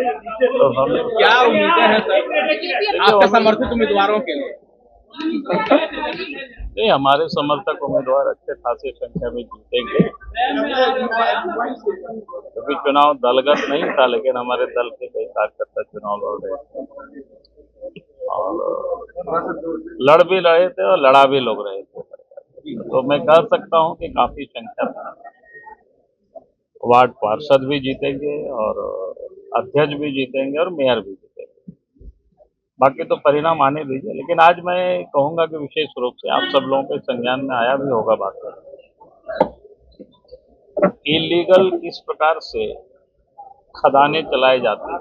तो हम क्या उम्मीदें हैं सर आपके समर्थित उम्मीदवारों के लिए? नहीं, हमारे समर्थक उम्मीदवार अच्छे खासी संख्या में जीतेंगे। क्योंकि चुनाव दलगत नहीं था, लेकिन हमारे दल के कई कार्यकर्ता चुनाव लड़ रहे थे और लड़ भी रहे थे और लड़ा भी लोग रहे थे। तो मैं कह सकता हूं कि काफी संख्या में वार्ड पार्षद भी जीतेंगे और अध्यक्ष भी जीतेंगे और मेयर भी जीतेंगे। बाकी तो परिणाम आने दीजिए, लेकिन आज मैं कहूंगा कि विशेष रूप से आप सब लोगों के संज्ञान में आया भी होगा बात, इलीगल किस प्रकार से खदानें चलाई जाती हैं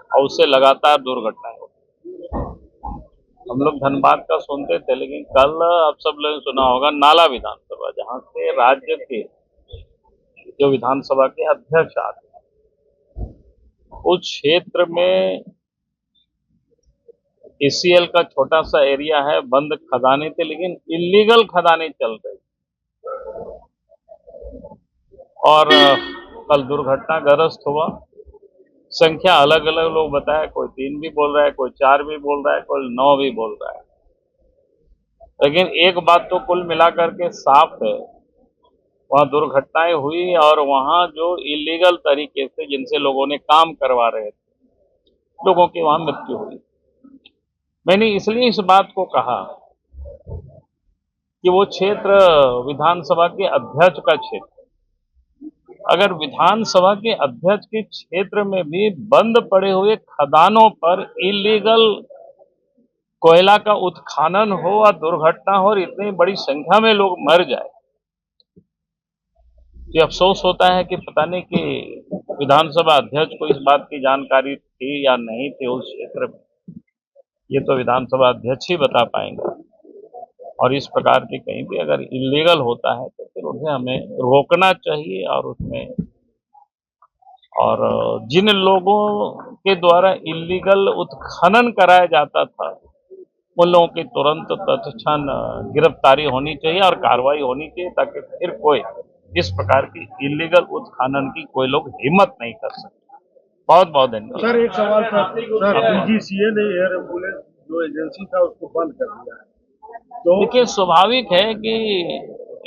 और उससे लगातार दुर्घटनाएं होती हैं। हम लोग धनबाद का सुनते थे, लेकिन कल आप सब लोगों ने सुना होगा नाला विधानसभा, जहां से राज्य के जो विधानसभा के अध्यक्ष आते हैं, उस क्षेत्र में ACL का छोटा सा एरिया है, बंद खदानें थे, लेकिन इलीगल खदानें चल रही और कल दुर्घटनाग्रस्त हुआ। संख्या अलग अलग लोग बताया, कोई 3 भी बोल रहा है, कोई 4 भी बोल रहा है, कोई 9 भी बोल रहा है। लेकिन एक बात तो कुल मिलाकर के साफ है, वहां दुर्घटनाएं हुई और वहां जो इलीगल तरीके से जिनसे लोगों ने काम करवा रहे थे, लोगों की वहां मृत्यु हुई। मैंने इसलिए इस बात को कहा कि वो क्षेत्र विधानसभा के अध्यक्ष का क्षेत्र, अगर विधानसभा के अध्यक्ष के क्षेत्र में भी बंद पड़े हुए खदानों पर इलीगल कोयला का उत्खनन हो और दुर्घटना हो और इतनी बड़ी संख्या में लोग मर जाए, ये अफसोस होता है कि पता नहीं कि विधानसभा अध्यक्ष को इस बात की जानकारी थी या नहीं थी उस क्षेत्र में। ये तो विधानसभा अध्यक्ष ही बता पाएंगे। और इस प्रकार की कहीं भी अगर इलीगल होता है तो फिर उन्हें हमें रोकना चाहिए और जिन लोगों के द्वारा इलीगल उत्खनन कराया जाता था, उन लोगों की तुरंत तत्क्षण गिरफ्तारी होनी चाहिए और कार्रवाई होनी चाहिए, ताकि फिर कोई इस प्रकार की इलीगल उत्खनन की कोई लोग हिम्मत नहीं कर सकते। बहुत बहुत धन्यवाद। सर एक सवाल था सर, DGCA ने एयर एम्बुलेंस जो एजेंसी था उसको बंद कर दिया है, तो देखिए स्वाभाविक है कि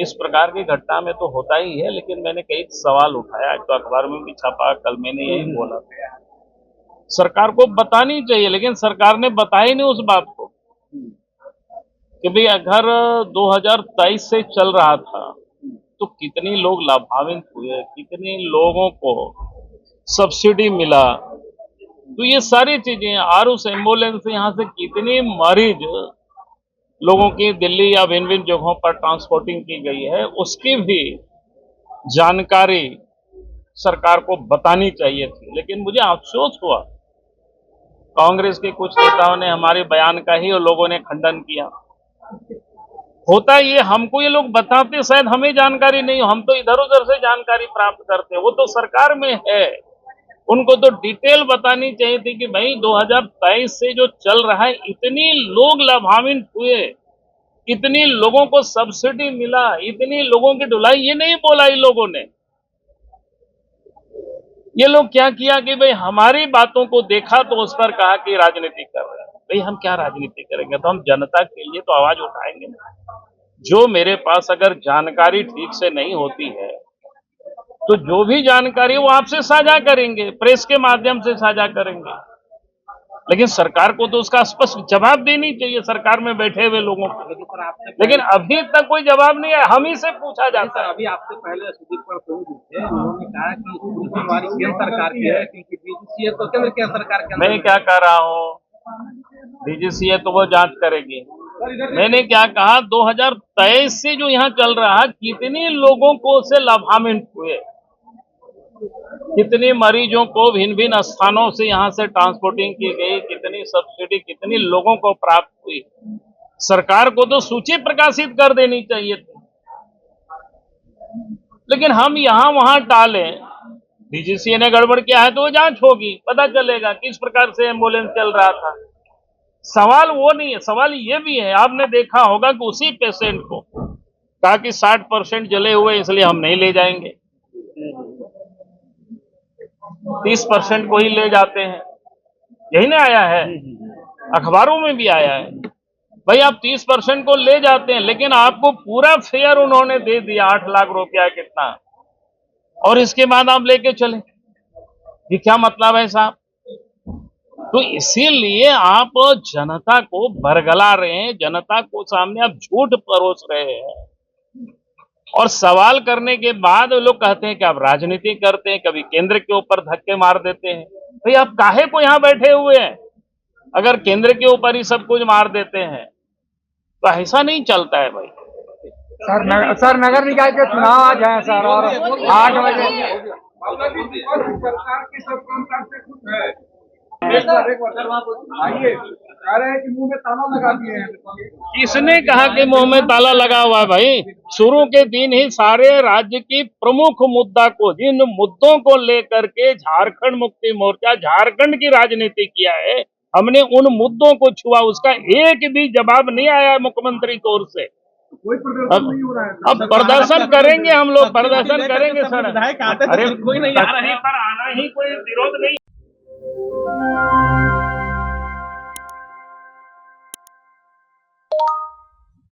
इस प्रकार की घटना में तो होता ही है, लेकिन मैंने कई सवाल उठाया, आज तो अखबार में भी छपा, कल मैंने यही बोला था, सरकार को बतानी चाहिए, लेकिन सरकार ने बताया नहीं उस बात को कि भाई अगर 2023 से चल रहा था तो कितने लोग लाभान्वित हुए, कितने लोगों को सब्सिडी मिला, तो ये सारी चीजें, और उस एम्बुलेंस से यहाँ से कितने मरीज लोगों की दिल्ली या भिन्न भिन्न जगहों पर ट्रांसपोर्टिंग की गई है, उसकी भी जानकारी सरकार को बतानी चाहिए थी। लेकिन मुझे अफसोस हुआ, कांग्रेस के कुछ नेताओं ने हमारे बयान का ही और लोगों ने खंडन किया। होता ये, हमको ये लोग बताते, शायद हमें जानकारी नहीं हो, हम तो इधर उधर से जानकारी प्राप्त करते हैं, वो तो सरकार में है, उनको तो डिटेल बतानी चाहिए थी कि भाई 2023 से जो चल रहा है, इतनी लोग लाभान्वित हुए, इतनी लोगों को सब्सिडी मिला, इतनी लोगों की ढुलाई, ये नहीं बोला इन लोगों ने। ये लोग क्या किया कि भाई हमारी बातों को देखा तो उस पर कहा कि राजनीति कर रहे हैं। भाई हम क्या राजनीति करेंगे, तो हम जनता के लिए तो आवाज उठाएंगे ना। जो मेरे पास अगर जानकारी ठीक से नहीं होती है तो जो भी जानकारी वो आपसे साझा करेंगे, प्रेस के माध्यम से साझा करेंगे, लेकिन सरकार को तो उसका स्पष्ट जवाब देनी चाहिए, सरकार में बैठे हुए लोगों को। लेकिन अभी तक कोई जवाब नहीं है, हम ही से पूछा जाता है। अभी आपसे पहले सुदीप प्रभु थे, उन्होंने कहा कि जिम्मेवारी केंद्र सरकार की है, क्योंकि DGCA तो केंद्र सरकार के। मैं क्या कह रहा हूँ, DGCA तो वो जांच करेगी। मैंने क्या कहा, 2023 से जो यहाँ चल रहा है, कितने लोगों को से लाभान्वित हुए, कितने मरीजों को भिन्न भिन्न स्थानों से यहाँ से ट्रांसपोर्टिंग की गई, कितनी सब्सिडी कितनी लोगों को प्राप्त हुई, सरकार को तो सूची प्रकाशित कर देनी चाहिए थी। लेकिन हम यहाँ वहां टालें, DGCA ने गड़बड़ किया है तो वो जांच होगी, पता चलेगा किस प्रकार से एम्बुलेंस चल रहा था। सवाल वो नहीं है, सवाल ये भी है, आपने देखा होगा कि उसी पेशेंट को कहा कि 60% जले हुए इसलिए हम नहीं ले जाएंगे। 30% को ही ले जाते हैं, यही ना आया है, अखबारों में भी आया है। भाई आप 30% को ले जाते हैं, लेकिन आपको पूरा फेयर उन्होंने दे दिया 8 लाख रुपया कितना, और इसके बाद आप लेके चले, ये क्या मतलब है साहब? तो इसीलिए आप जनता को बरगला रहे हैं, जनता को सामने आप झूठ परोस रहे हैं, और सवाल करने के बाद लोग कहते हैं कि आप राजनीति करते हैं, कभी केंद्र के ऊपर धक्के मार देते हैं। भाई आप काहे को यहां बैठे हुए हैं? अगर केंद्र के ऊपर ही सब कुछ मार देते हैं तो ऐसा नहीं चलता है भाई। सर नगर निकाय के चुनाव आज हैं सर, और 8 बजे सरकार के सब काम करते खुश है। एक बार आइए, कह रहे हैं कि मुंह में ताला लगा दिए हैं। किसने कहा कि मुंह में ताला लगा हुआ है भाई? शुरू के दिन ही सारे राज्य की प्रमुख मुद्दा को, जिन मुद्दों को लेकर के झारखंड मुक्ति मोर्चा झारखंड की राजनीति किया है, हमने उन मुद्दों को छुआ, उसका एक भी जवाब नहीं आया मुख्यमंत्री की ओर से। कोई प्रदर्शन नहीं हो रहा है। अब प्रदर्शन करेंगे हम लोग, प्रदर्शन करेंगे सर। विधायक आते अरे कोई नहीं आ रहा है। पर आना ही कोई विरोध नहीं।